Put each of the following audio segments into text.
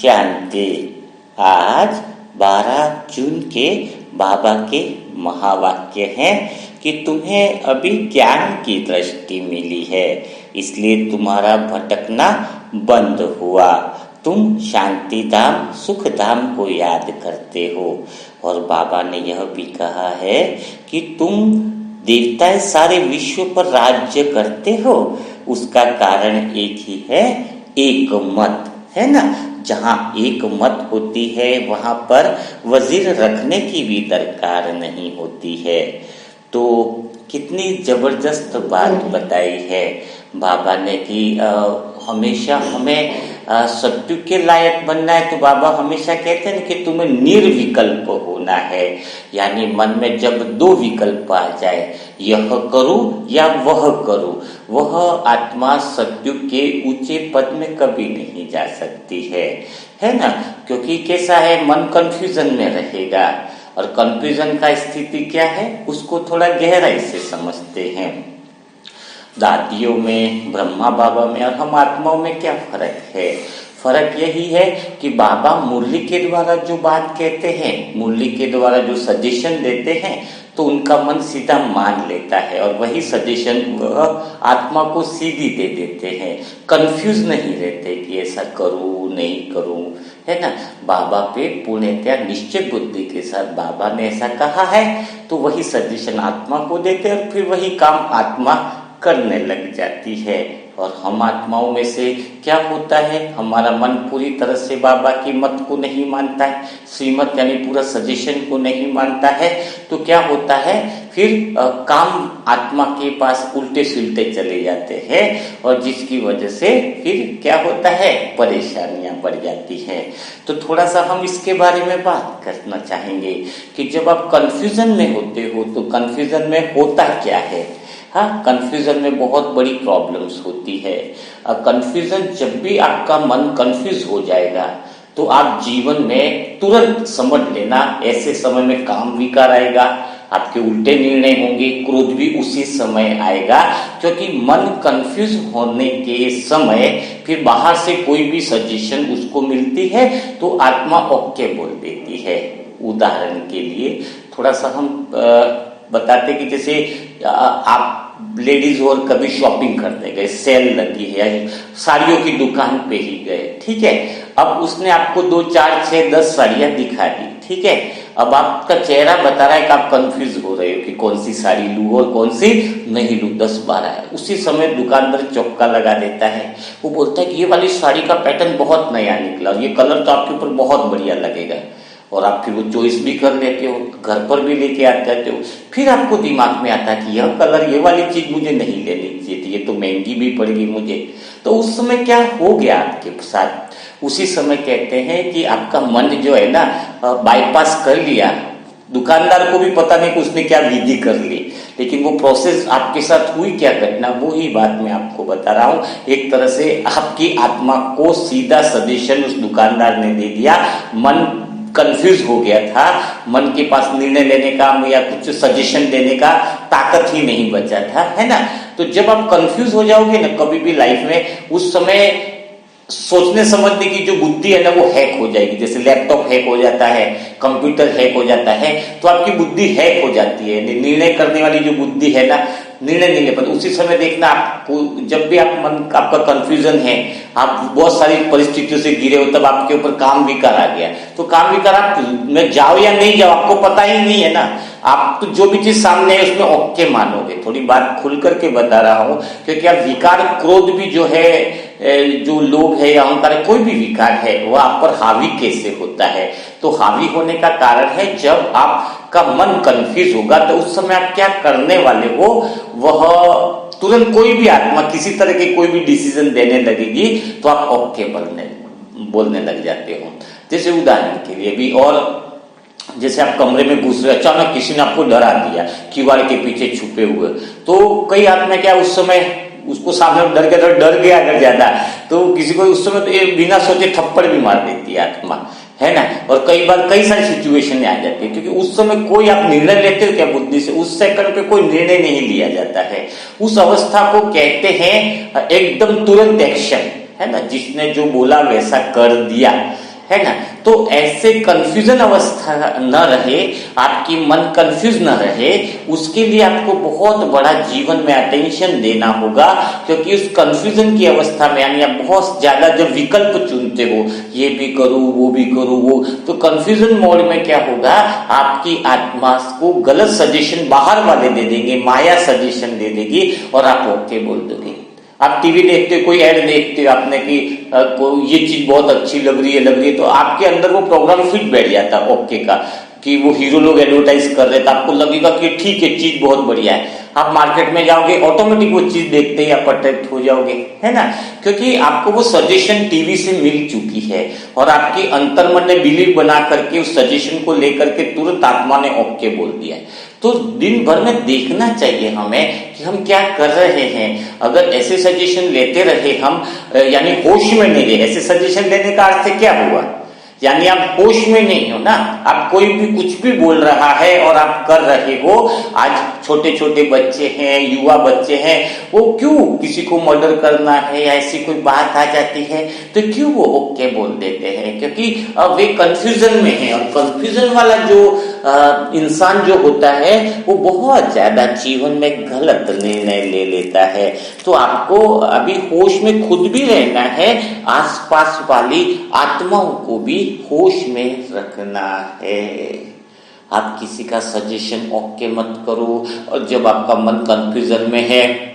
शांति। आज 12 जून के बाबा के महावाक्य हैं कि तुम्हें अभी ज्ञान की दृष्टि मिली है, इसलिए तुम्हारा भटकना बंद हुआ। तुम शांति धाम सुख धाम को याद करते हो। और बाबा ने यह भी कहा है कि तुम देवताएं सारे विश्व पर राज्य करते हो, उसका कारण एक ही है, एक मत है ना। जहाँ एक मत होती है वहाँ पर वजीर रखने की भी दरकार नहीं होती है। तो कितनी जबरदस्त बात बताई है बाबा ने कि हमेशा हमें सत्य के लायक बनना है। तो बाबा हमेशा कहते हैं कि तुम्हें निर्विकल्प होना है, यानी मन में जब दो विकल्प आ जाए, यह करूं या वह करूं, वह आत्मा सत्य के ऊंचे पद में कभी नहीं जा सकती है ना। क्योंकि कैसा है, मन कंफ्यूजन में रहेगा। और कंफ्यूजन का स्थिति क्या है, उसको थोड़ा गहराई से समझते हैं। दादियों में, ब्रह्मा बाबा में और हम आत्माओं में क्या फर्क है? फर्क यही है कि बाबा मुरली के द्वारा जो बात कहते हैं, मुरली के द्वारा जो सजेशन देते हैं, तो उनका मन सीधा मान लेता है और वही सजेशन आत्मा को सीधी दे देते हैं। कंफ्यूज नहीं रहते कि ऐसा करूं नहीं करूं, है ना। बाबा पे पूर्णतया निश्चय बुद्धि के साथ बाबा ने ऐसा कहा है तो वही सजेशन आत्मा को देते हैं और फिर वही काम आत्मा करने लग जाती है। और हम आत्माओं में से क्या होता है, हमारा मन पूरी तरह से बाबा की मत को नहीं मानता है, श्रीमत यानी पूरा सजेशन को नहीं मानता है। तो क्या होता है फिर काम आत्मा के पास उल्टे सुलटे चले जाते हैं और जिसकी वजह से फिर क्या होता है, परेशानियां बढ़ जाती हैं। तो थोड़ा सा हम इसके बारे में बात करना चाहेंगे कि जब आप कंफ्यूजन में होते हो तो कंफ्यूजन में होता क्या है। हाँ, कंफ्यूजन में बहुत बड़ी प्रॉब्लम्स होती है। कंफ्यूजन जब भी आपका मन कंफ्यूज हो जाएगा तो आप जीवन में तुरंत समझ लेना, ऐसे समय में काम विकार आएगा, आपके उल्टे निर्णय होंगे, क्रोध भी उसी समय आएगा। क्योंकि मन कंफ्यूज होने के समय फिर बाहर से कोई भी सजेशन उसको मिलती है तो आत्मा ओके बोल देती है। उदाहरण के लिए थोड़ा सा हम बताते कि जैसे आप लेडीज और कभी शॉपिंग करने गए, सेल लगी है, साड़ियों की दुकान पे ही गए, ठीक है। अब उसने आपको 2, 4, 6, 10 साड़ियां दिखा दी, ठीक है। अब आपका चेहरा बता रहा है कि आप कंफ्यूज हो रहे हो कि कौन सी साड़ी लूं और कौन सी नहीं लूं, 10-12 है। उसी समय दुकानदार चौका लगा देता है, वो बोलता है कि ये वाली साड़ी का पैटर्न बहुत नया निकला और ये कलर तो आपके ऊपर बहुत बढ़िया लगेगा। और आप फिर वो चॉइस भी कर लेते हो, घर पर भी लेके आते हो। फिर आपको दिमाग में आता है कि यह कलर, ये वाली चीज मुझे नहीं लेनी चाहिए थी, ये तो महंगी भी पड़ेगी मुझे। तो उस समय क्या हो गया आपके साथ, उसी समय कहते हैं कि आपका मन जो है ना बाईपास कर लिया। दुकानदार को भी पता नहीं कि उसने क्या विधि कर ली, लेकिन वो प्रोसेस आपके साथ हुई क्या घटना, वो ही बात मैं आपको बता रहा हूँ। एक तरह से आपकी आत्मा को सीधा सजेशन उस दुकानदार ने दे दिया, मन कंफ्यूज हो गया था, मन के पास निर्णय लेने का या कुछ सजेशन देने का ताकत ही नहीं बचा था, है ना। तो जब आप कंफ्यूज हो जाओगे ना कभी भी लाइफ में, उस समय सोचने समझने की जो बुद्धि है ना वो हैक हो जाएगी। जैसे लैपटॉप हैक हो जाता है, कंप्यूटर हैक हो जाता है, तो आपकी बुद्धि हैक हो जाती है। निर्णय करने वाली जो बुद्धि है ना, निर्णय नहीं ले पाते। उसी समय देखना आपको, जब भी आपका कंफ्यूजन है, आप बहुत सारी परिस्थितियों से घिरे हो, तब आपके ऊपर काम विकार आ गया। तो काम विकार आप में जाओ या नहीं जाओ आपको पता ही नहीं है ना। आप तो जो भी चीज सामने है उसमें ओके मानोगे। थोड़ी बात खुल करके बता रहा हूँ क्योंकि आप विकार, क्रोध भी जो है, जो लोभ है या अहंकार है, कोई भी विकार है, वह आप पर हावी कैसे होता है। तो हावी होने का कारण है जब आपका मन कंफ्यूज होगा तो उस समय आप क्या करने वाले हो, वह तुरंत कोई भी आत्मा किसी तरह के कोई भी डिसीजन देने लगेगी तो आप ओके बोलने लग जाते हो। जैसे उदाहरण के लिए भी, और जैसे आप कमरे में घुस रहे, अचानक किसी ने आपको डरा दिया किवाड़ के पीछे छुपे हुए, तो कई आत्मा क्या उस समय उसको सामने डर गया अगर ज्यादा, तो किसी को उस समय तो बिना सोचे थप्पड़ भी मार देती है आत्मा, है ना। और कई बार कई सारी सिचुएशन आ जाती है क्योंकि उस समय कोई आप निर्णय लेते हो क्या बुद्धि से, उस सेकंड पे कोई निर्णय नहीं लिया जाता है। उस अवस्था को कहते हैं एकदम तुरंत एक्शन, है ना। जिसने जो बोला वैसा कर दिया, है ना। तो ऐसे कंफ्यूजन अवस्था न रहे, आपकी मन कंफ्यूज न रहे, उसके लिए आपको बहुत बड़ा जीवन में अटेंशन देना होगा। क्योंकि उस कंफ्यूजन की अवस्था में यानी आप बहुत ज्यादा जब विकल्प चुनते हो, ये भी करूं वो भी करूं वो, तो कंफ्यूजन मोड में क्या होगा, आपकी आत्मा को गलत सजेशन बाहर वाले दे देंगे, माया सजेशन दे देगी और आप ओके बोल दोगे। आप टीवी देखते हो, कोई ऐड देखते हो आपने कि ये चीज बहुत अच्छी लग रही है, तो आपके अंदर वो प्रोग्राम फिट बैठ जाता है ओके का, कि वो हीरो लोग एडवर्टाइज कर रहे थे, आपको लगेगा कि ठीक है चीज बहुत बढ़िया है। आप मार्केट में जाओगे, ऑटोमेटिक वो चीज देखते ही आप अट्रैक्ट हो जाओगे, है ना। क्योंकि आपको वो सजेशन टीवी से मिल चुकी है और आपके अंतर्मन ने बिलीव बना करके उस सजेशन को लेकर के तुरंत आत्मा ने ओके बोल दिया है। तो दिन भर में देखना चाहिए हमें कि हम क्या कर रहे हैं। अगर ऐसे सजेशन लेते रहे हम, यानी होश में नहीं रहे, ऐसे सजेशन लेने का अर्थ क्या हुआ, यानी आप होश में नहीं हो ना, आप कोई भी कुछ भी बोल रहा है और आप कर रहे हो। आज छोटे छोटे बच्चे हैं, युवा बच्चे हैं, वो क्यों किसी को मर्डर करना है या ऐसी कोई बात आ जाती है तो क्यों वो ओके बोल देते हैं, क्योंकि वे कंफ्यूजन में हैं। और कंफ्यूजन वाला जो इंसान जो होता है वो बहुत ज्यादा जीवन में गलत निर्णय ले लेता है। तो आपको अभी होश में खुद भी रहना है, आसपास वाली आत्माओं को भी होश में रखना है। आप किसी का सजेशन ओके मत करो, और जब आपका मन कंफ्यूजन में है,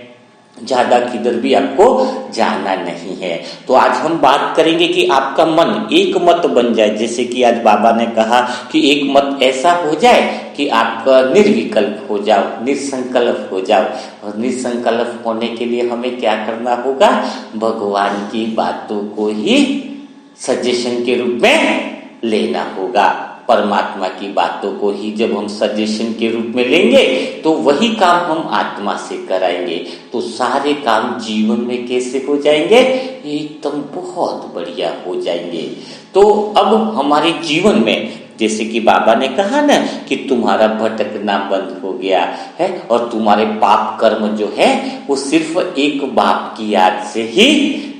ज्यादा किधर भी आपको जाना नहीं है। तो आज हम बात करेंगे कि आपका मन एक मत बन जाए, जैसे कि आज बाबा ने कहा कि एक मत ऐसा हो जाए कि आप निर्विकल्प हो जाओ, निसंकल्प हो जाओ। और निसंकल्प होने के लिए हमें क्या करना होगा, भगवान की बातों को ही सजेशन के रूप में लेना होगा। परमात्मा की बातों को ही जब हम सजेशन के रूप में लेंगे तो वही काम हम आत्मा से कराएंगे, तो सारे काम जीवन में कैसे हो जाएंगे, एकदम बहुत बढ़िया हो जाएंगे। तो अब हमारे जीवन में जैसे कि बाबा ने कहा ना कि तुम्हारा भटकना बंद हो गया है और तुम्हारे पाप कर्म जो है वो सिर्फ एक बाप की याद से ही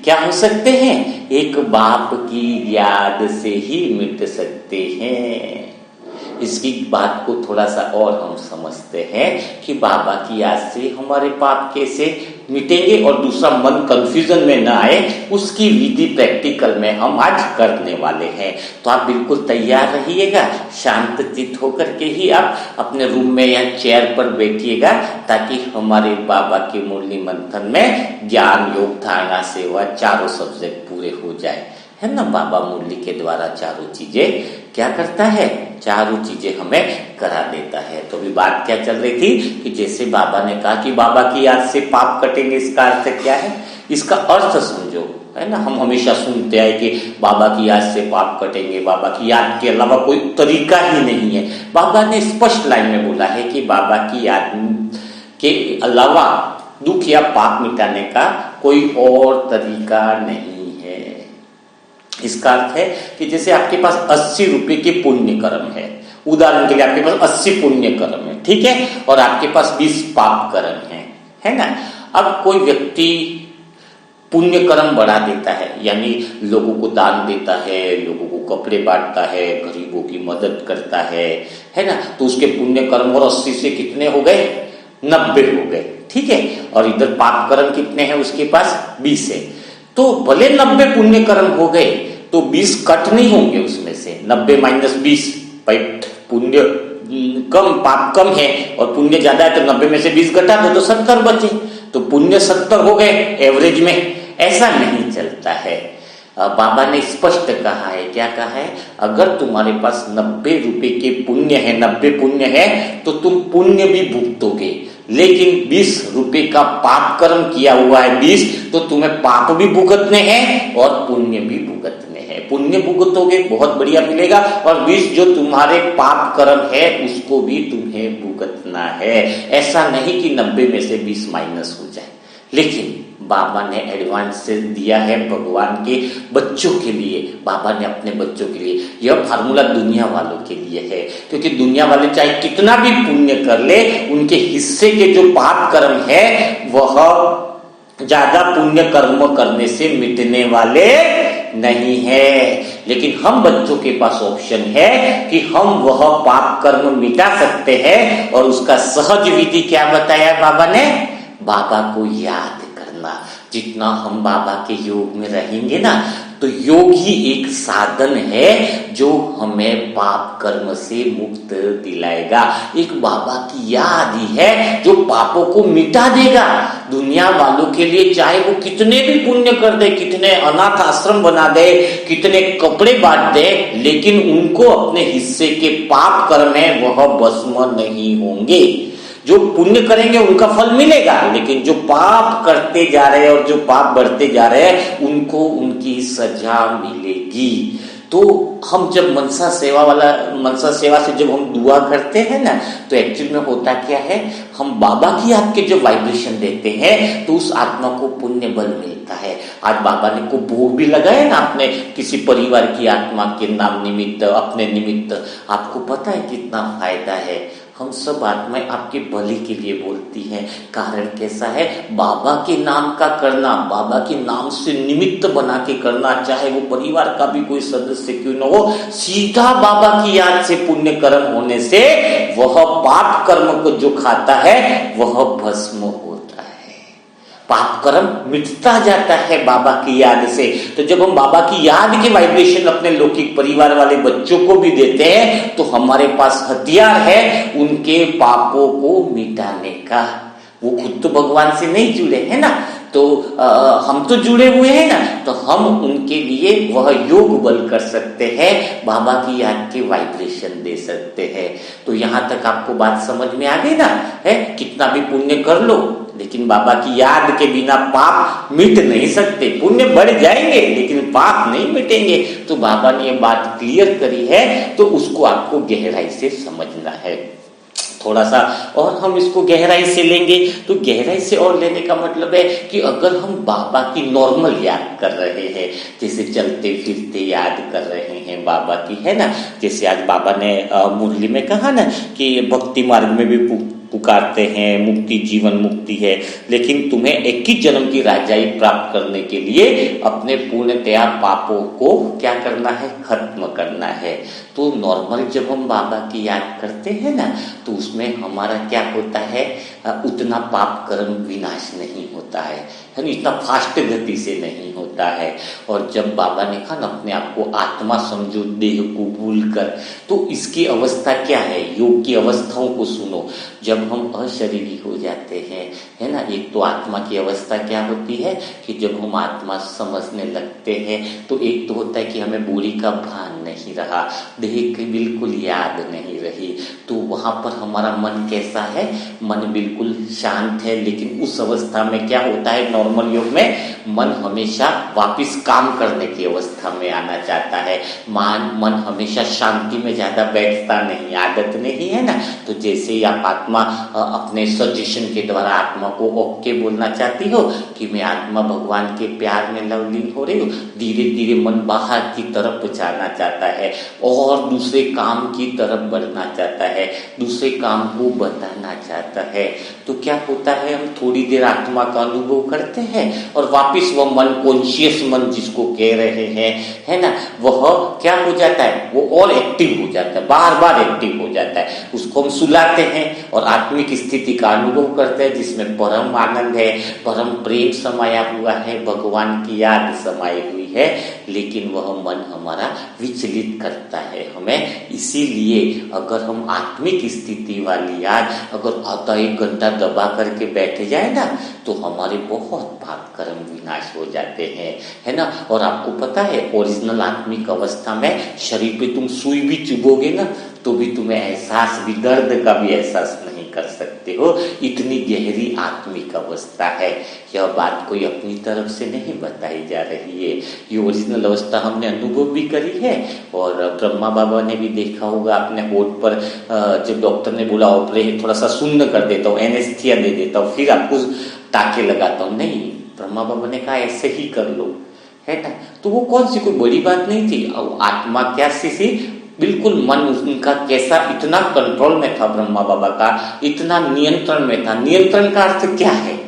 क्या हो सकते हैं, एक बाप की याद से ही मिट सकते हैं। इसकी बात को थोड़ा सा और हम समझते हैं कि बाबा की याद से हमारे पाप कैसे मिटेंगे और दूसरा मन कंफ्यूजन में ना आए, उसकी विधि प्रैक्टिकल में हम आज करने वाले हैं। तो आप बिल्कुल तैयार रहिएगा, शांत चित्त होकर के ही आप अपने रूम में या चेयर पर बैठिएगा, ताकि हमारे बाबा के मुरली मंथन में ज्ञान, योग, धारणा, सेवा चारों सब्जेक्ट पूरे हो जाए, है ना। बाबा मुरली के द्वारा चारों चीजें क्या करता है, चारों चीजें हमें करा देता है। तो अभी बात क्या चल रही थी कि जैसे बाबा ने कहा कि बाबा की याद से पाप कटेंगे, इसका अर्थ क्या है, इसका अर्थ समझो, है ना। हम हमेशा सुनते हैं कि बाबा की याद से पाप कटेंगे, बाबा की याद के अलावा कोई तरीका ही नहीं है। बाबा ने स्पष्ट लाइन में बोला है कि बाबा की याद के अलावा दुख या पाप मिटाने का कोई और तरीका नहीं। इसका अर्थ है कि जैसे आपके पास 80 रुपए के पुण्य कर्म है, उदाहरण के लिए आपके पास 80 पुण्य कर्म है, ठीक है, और आपके पास 20 पाप कर्म है ना। अब कोई व्यक्ति पुण्य कर्म बढ़ा देता है, यानी लोगों को दान देता है, लोगों को कपड़े बांटता है, गरीबों की मदद करता है ना। तो उसके पुण्य कर्म और 80 से कितने हो गए, 90 हो गए, ठीक है। और इधर पाप कर्म कितने हैं, उसके पास 20 है। तो भले 90 पुण्य कर्म हो गए तो 20 कट नहीं होंगे उसमें से, 90 माइनस 20, पुण्य कम पाप कम है और पुण्य ज्यादा है, तो 90 में से 20 घटा दो तो 70 बचे, तो पुण्य 70 हो गए एवरेज में। ऐसा नहीं चलता है। बाबा ने स्पष्ट कहा है, क्या कहा है, अगर तुम्हारे पास 90 रुपए के पुण्य है, 90 पुण्य है, तो तुम पुण्य भी भुगतोगे, लेकिन 20 रुपए का पाप कर्म किया हुआ है 20, तो तुम्हें पाप भी भुगतने हैं और पुण्य भी भुगतने हैं। पुण्य भुगतोगे बहुत बढ़िया मिलेगा, और 20 जो तुम्हारे पाप कर्म है उसको भी तुम्हें भुगतना है। ऐसा नहीं कि 90 में से 20 माइनस हो जाए। लेकिन बाबा ने एडवांस से दिया है भगवान के बच्चों के लिए, बाबा ने अपने बच्चों के लिए। यह फार्मूला दुनिया वालों के लिए है, क्योंकि दुनिया वाले चाहे कितना भी पुण्य कर ले, उनके हिस्से के जो पाप कर्म है वह ज्यादा पुण्य कर्म करने से मिटने वाले नहीं है। लेकिन हम बच्चों के पास ऑप्शन है कि हम वह पाप कर्म मिटा सकते हैं। और उसका सहज विधि क्या बताया बाबा ने? बाबा को याद करना। जितना हम बाबा के योग में रहेंगे ना, तो योग ही एक साधन है जो हमें पाप कर्म से मुक्त दिलाएगा। एक बाबा की याद ही है जो पापों को मिटा देगा। दुनिया वालों के लिए चाहे वो कितने भी पुण्य कर दे, कितने अनाथ आश्रम बना दे, कितने कपड़े बांट दे, लेकिन उनको अपने हिस्से के पाप कर्म है वह भस्म नहीं होंगे। जो पुण्य करेंगे उनका फल मिलेगा, लेकिन जो पाप करते जा रहे हैं और जो पाप बढ़ते जा रहे हैं उनको उनकी सजा मिलेगी। तो हम जब मनसा सेवा से जब हम दुआ करते हैं ना, तो एक्चुअल में होता क्या है, हम बाबा की याद के जब वाइब्रेशन देते हैं तो उस आत्मा को पुण्य बल मिलता है। आज बाबा ने को भोग भी लगाया ना अपने किसी परिवार की आत्मा के नाम निमित्त, अपने निमित्त, आपको पता है कितना फायदा है। हम सब आत्माएं आपके भले के लिए बोलती हैं। कारण कैसा है? बाबा के नाम का करना, बाबा के नाम से निमित्त बना के करना, चाहे वो परिवार का भी कोई सदस्य क्यों न हो, सीधा बाबा की याद से पुण्य कर्म होने से वह पाप कर्म को जो खाता है वह भस्म होता है। पाप कर्म मिटता जाता है बाबा की याद से। तो जब हम बाबा की याद के वाइब्रेशन अपने लौकिक परिवार वाले बच्चों को भी देते हैं तो हमारे पास हथियार है उनके पापों को मिटाने का। वो खुद तो भगवान से नहीं जुड़े हैं ना, तो हम तो जुड़े हुए हैं ना, तो हम उनके लिए वह योग बल कर सकते हैं, बाबा की याद के वाइब्रेशन दे सकते हैं। तो यहाँ तक आपको बात समझ में आ गई ना? है कितना भी पुण्य कर लो, लेकिन बाबा की याद के बिना पाप मिट नहीं सकते। पुण्य बढ़ जाएंगे लेकिन पाप नहीं मिटेंगे। तो बाबा ने ये बात क्लियर करी है, तो उसको आपको गहराई से समझना है। थोड़ा सा और हम इसको गहराई से लेंगे, तो गहराई से और लेने का मतलब है कि अगर हम बाबा की नॉर्मल याद कर रहे हैं, जैसे चलते फिरते याद कर रहे हैं बाबा की, है ना, जैसे आज बाबा ने मुरली में कहा ना कि भक्ति मार्ग में भी पुकारते हैं, मुक्ति जीवन मुक्ति है, लेकिन तुम्हें 21 जन्म की राजाई प्राप्त करने के लिए अपने पूर्णतया पापों को क्या करना है? खत्म करना है। तो नॉर्मल जब हम बाबा की याद करते हैं ना, तो उसमें हमारा क्या होता है, उतना पाप कर्म विनाश नहीं होता है, इतना फास्ट गति से नहीं होता है। और जब बाबा ने कहा ना अपने आप को आत्मा समझो देह को भूल कर, तो इसकी अवस्था क्या है? योग की अवस्थाओं को सुनो। जब हम अशरीरी हो जाते हैं, है ना, एक तो आत्मा की अवस्था क्या होती है कि जब हम आत्मा समझने लगते हैं, तो एक तो होता है कि हमें बॉडी का भान नहीं रहा, देह की बिल्कुल याद नहीं रही, तो वहां पर हमारा मन कैसा है? मन बिल्कुल शांत है। लेकिन उस अवस्था में क्या होता है? नॉर्मल योग में मन हमेशा वापस काम करने की अवस्था में आना चाहता है। मन हमेशा शांति में ज्यादा बैठता नहीं, आदत नहीं है ना। तो जैसे ही आप आत्मा अपने सजेशन के द्वारा आत्मा को ओके बोलना चाहती हो कि मैं आत्मा भगवान के प्यार में लवलीन हो रही हूँ, धीरे धीरे मन बाहर की तरफ जाना चाहता है और दूसरे काम की तरफ बढ़ना चाहता है, दूसरे काम को बताना चाहता है। तो क्या होता है? हम थोड़ी देर आत्मा का अनुभव करते हैं और वापस वह मन, कॉन्शियस मन जिसको कह रहे हैं, है ना, वह क्या हो जाता है? वो और एक्टिव हो जाता है, बार बार एक्टिव हो जाता है। उसको हम सुलाते हैं और आत्मिक स्थिति का अनुभव करते हैं जिसमें परम आनंद है, परम प्रेम समाया हुआ है, भगवान की याद समाई हुई है, लेकिन वह मन हमारा विचलित करता है हमें। इसीलिए अगर हम आत्मिक स्थिति वाली याद अगर आधा 1 घंटा दबा करके बैठे जाए ना, तो हमारे बहुत पाप कर्म विनाश हो जाते हैं, है ना। और आपको पता है ओरिजिनल आत्मिक अवस्था में शरीर पे तुम सुई भी चुभोगे ना, तो भी तुम्हें एहसास भी, दर्द का भी एहसास नहीं कर सकते हो। इतनी गहरी आत्मिक अवस्था है। यह बात कोई अपनी तरफ से नहीं बताई जा रही है, ये ओरिजिनल अवस्था हमने अनुभव भी करी है। और ब्रह्मा बाबा ने भी देखा होगा, अपने होठ पर जब डॉक्टर ने बोला ऑपरेशन थोड़ा सा शून्य कर देता हूँ, एनेस्थीसिया दे देता हूँ, फिर आपको टाके लगाता हूँ, नहीं, ब्रह्मा बाबा ने कहा ऐसे ही कर लो, है ना। तो वो कौन सी कोई बड़ी बात नहीं थी। आत्मा क्या सी बिल्कुल मन उनका कैसा इतना कंट्रोल में था, ब्रह्मा बाबा का इतना नियंत्रण में था। नियंत्रण का अर्थ क्या है?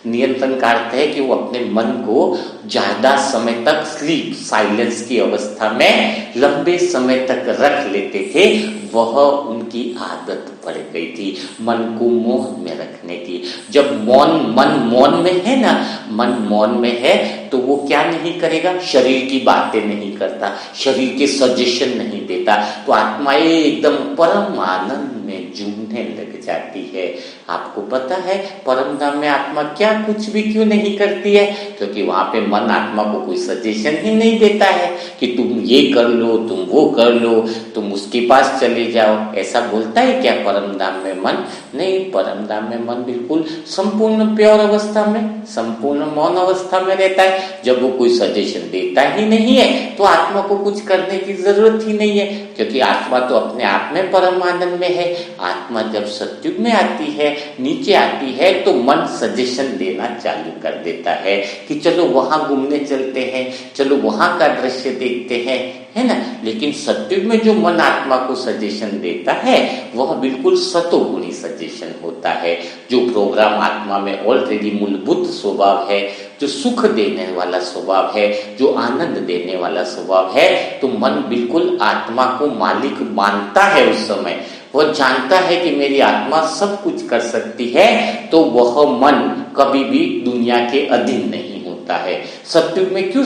नियंत्रण का अर्थ है कि वो अपने मन को ज्यादा समय तक स्लीप साइलेंस की अवस्था में लंबे समय तक रख लेते थे। वह उनकी आदत पड़ गई थी मन को मौन में रखने की। जब मन मौन में है ना, मन मौन में है तो वो क्या नहीं करेगा, शरीर की बातें नहीं करता, शरीर के सजेशन नहीं देता, तो आत्माएं एकदम परम आनंद में झूमने लग जाती है। आपको पता है परम धाम में आत्मा क्या कुछ भी क्यों नहीं करती है? क्योंकि वहां पे मन आत्मा को कोई सजेशन ही नहीं देता है कि तुम ये कर लो, तुम वो कर लो, तुम उसके पास चले जाओ। ऐसा बोलता है क्या परम धाम में मन? नहीं, परम धाम में मन बिल्कुल संपूर्ण प्योर अवस्था में, संपूर्ण मौन अवस्था में रहता है। जब वो कोई सजेशन देता ही नहीं है तो आत्मा को कुछ करने की जरूरत ही नहीं है, क्योंकि आत्मा तो अपने आप में परम आनंद में है। आत्मा जब सत्युग में आती है, नीचे आती है, तो मन सजेशन देना चालू कर देता है कि चलो वहां घूमने चलते हैं, चलो वहां का दृश्य देखते हैं, है ना। लेकिन सत्युग में जो मन आत्मा को सजेशन देता है वह बिल्कुल सतोगुणी सजेशन होता है। जो प्रोग्राम आत्मा में ऑलरेडी मूलभूत स्वभाव है, जो सुख देने वाला स्वभाव है, जो आनंद देने वाला स्वभाव है, तो मन बिल्कुल आत्मा को मालिक मानता है। उस समय वह जानता है कि मेरी आत्मा सब कुछ कर सकती है, तो वह मन कभी भी दुनिया के अधीन नहीं होता है। सत्युग में क्यों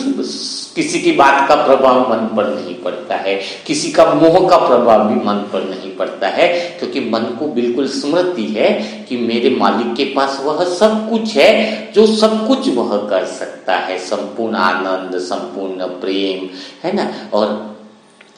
किसी की बात का प्रभाव मन पर नहीं पड़ता है, किसी का मोह का प्रभाव भी मन पर नहीं पड़ता है, क्योंकि मन को बिल्कुल स्मृति है कि मेरे मालिक के पास वह सब कुछ है, जो सब कुछ वह कर सकता है, संपूर्ण आनंद, संपूर्ण प्रेम, है ना। और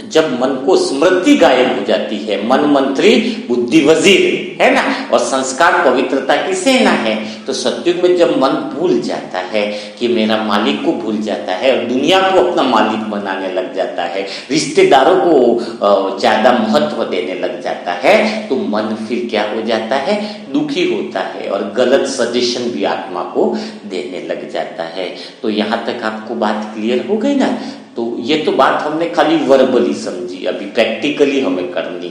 जब मन को स्मृति गायब हो जाती है, मन मंत्री बुद्धि वजीर, है ना, और संस्कार पवित्रता की सेना है, तो सत्युग में जब मन भूल जाता है कि मेरा मालिक को भूल जाता है और दुनिया को अपना मालिक बनाने लग जाता है, रिश्तेदारों को ज्यादा महत्व देने लग जाता है, तो मन फिर क्या हो जाता है, दुखी होता है और गलत सजेशन भी आत्मा को देने लग जाता है। तो यहाँ तक आपको बात क्लियर हो गई ना। तो ये तो बात हमने खाली वर्बली समझी, अभी प्रैक्टिकली हमें करनी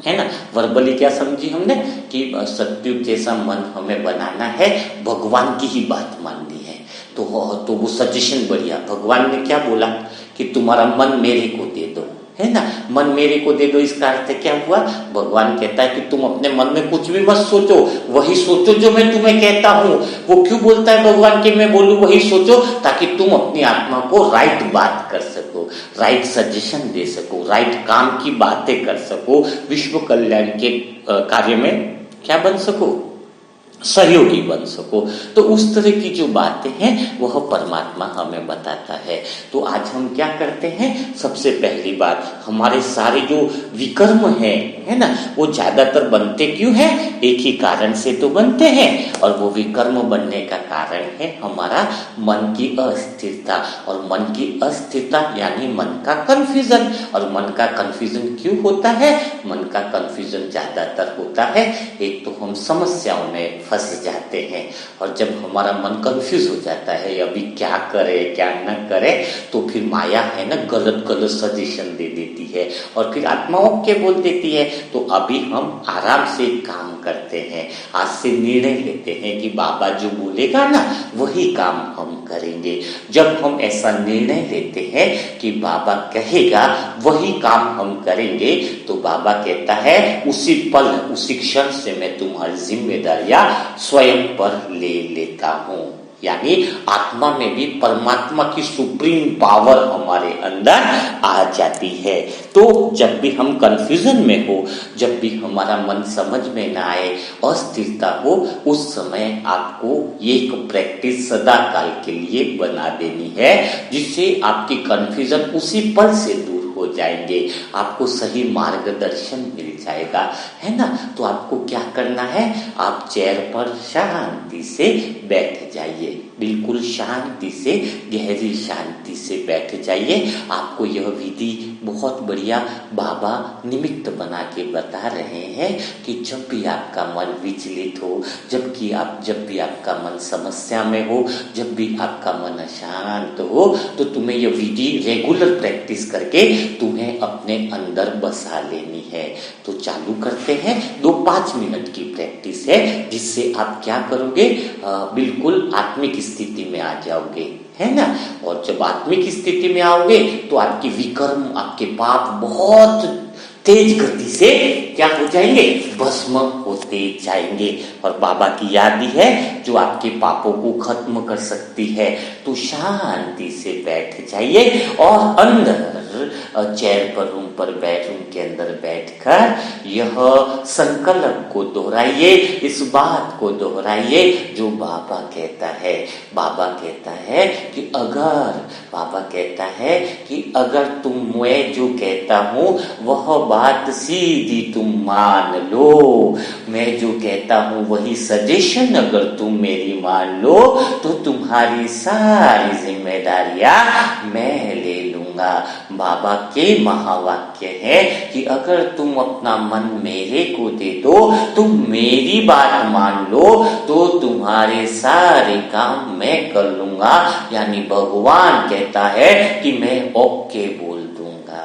है ना। वर्बली क्या समझी हमने कि सत्युग जैसा मन हमें बनाना है, भगवान की ही बात माननी है। तो वो सजेशन बढ़िया, भगवान ने क्या बोला कि तुम्हारा मन मेरे को दे दो, है ना। मन मेरे को दे दो, इसका अर्थ क्या हुआ? भगवान कहता है कि तुम अपने मन में कुछ भी मत सोचो, वही सोचो जो मैं तुम्हें कहता हूं। वो क्यों बोलता है भगवान कि मैं बोलूं वही सोचो? ताकि तुम अपनी आत्मा को राइट बात कर सको, राइट सजेशन दे सको, राइट काम की बातें कर सको, विश्व कल्याण के कार्य में क्या बन सको, सहयोगी बन सको। तो उस तरह की जो बातें हैं वह परमात्मा हमें बताता है। तो आज हम क्या करते हैं, सबसे पहली बात, हमारे सारे जो विकर्म है ना, वो ज्यादातर बनते क्यों हैं? एक ही कारण से तो बनते हैं, और वो विकर्म बनने का कारण है हमारा मन की अस्थिरता। और मन की अस्थिरता यानी मन का कंफ्यूजन। और मन का कंफ्यूजन क्यों होता है? मन का कंफ्यूजन ज्यादातर होता है, एक तो हम समस्याओं में फंस जाते हैं, और जब हमारा मन कंफ्यूज हो जाता है अभी क्या करे क्या न करे, तो फिर माया है ना गलत गलत सजेशन दे देती है, और फिर आत्मा ओके बोल देती है। तो अभी हम आराम से काम करते हैं, आज से निर्णय लेते हैं कि बाबा जो बोलेगा ना वही काम हम करेंगे। जब हम ऐसा निर्णय लेते हैं कि बाबा कहेगा वही काम हम करेंगे, तो बाबा कहता है उसी पल उसी क्षण से मैं तुम्हारी जिम्मेदारियां स्वयं पर ले लेता हूं। यानी आत्मा में भी परमात्मा की सुप्रीम पावर हमारे अंदर आ जाती है। तो जब भी हम कंफ्यूजन में हो, जब भी हमारा मन समझ में ना आए, अस्थिरता हो, उस समय आपको ये एक प्रैक्टिस सदा काल के लिए बना देनी है, जिससे आपकी कंफ्यूजन उसी पल से दूर हो जाएंगे, आपको सही मार्गदर्शन मिल जाएगा, है ना। तो आपको क्या करना है, आप चेयर पर शांति से बैठ जाइए। बिल्कुल शांति से, गहरी शांति से बैठ जाइए। आपको यह विधि बहुत बढ़िया बाबा निमित्त बना के बता रहे हैं कि जब भी आपका मन विचलित हो, जब भी आपका मन समस्या में हो, जब भी आपका मन अशांत हो, तो तुम्हें यह विधि रेगुलर प्रैक्टिस करके तुम्हें अपने अंदर बसा लेनी है। तो चालू करते हैं। 2-5 मिनट की प्रैक्टिस है, जिससे आप क्या करोगे, बिल्कुल आत्मिक स्थिति में आ जाओगे, है ना। और जब आत्मिक स्थिति में आओगे तो आपके विकर्म, आपके पाप बहुत तेज गति से क्या हो जाएंगे, भस्म होते जाएंगे। और बाबा की याद ही है जो आपके पापों को खत्म कर सकती है। तो शांति से बैठ जाइए और अंदर चेयर पर, रूम पर, बेडरूम के अंदर बैठकर यह संकल्प को दोहराइए, इस बात को दोहराइए जो बाबा कहता है। बाबा कहता है कि अगर मैं जो कहता हूँ वह बात सीधी तुम मान लो, मैं जो कहता हूँ वही सजेशन अगर तुम मेरी मान लो, तो तुम्हारी सारी जिम्मेदारियां मैं ले लूंगा। बाबा के महावाक्य है कि अगर तुम अपना मन मेरे को दे दो, तुम मेरी बात मान लो, तो तुम्हारे सारे काम मैं कर लूंगा। यानी भगवान कहता है कि मैं ओके बोल दूंगा।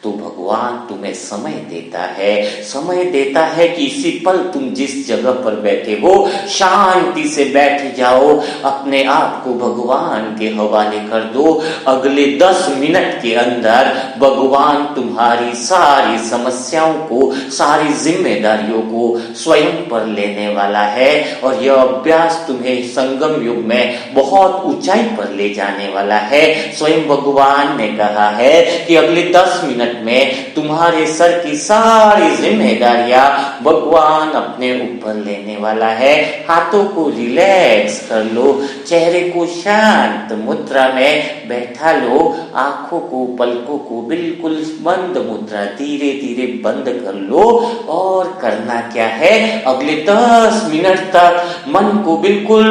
तो भगवान तुम्हें समय देता है कि इसी पल तुम जिस जगह पर बैठे हो शांति से बैठ जाओ, अपने आप को भगवान के हवाले कर दो। अगले 10 मिनट के अंदर भगवान तुम्हारी सारी समस्याओं को, सारी जिम्मेदारियों को स्वयं पर लेने वाला है। और यह अभ्यास तुम्हें संगम युग में बहुत ऊंचाई पर ले जाने वाला है। स्वयं भगवान ने कहा है कि अगले 10 मिनट में तुम्हारे सर की सारी जिम्मेदारियां भगवान अपने ऊपर लेने वाला है। हाथों को रिलैक्स कर लो, चेहरे को शांत मुद्रा में बैठा लो, आंखों को, पलकों को बिल्कुल बंद मुद्रा धीरे धीरे बंद कर लो। और करना क्या है, अगले 10 मिनट तक मन को बिल्कुल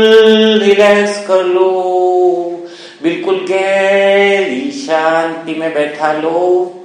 रिलैक्स कर लो, बिल्कुल गहरी शांति में बैठा लो।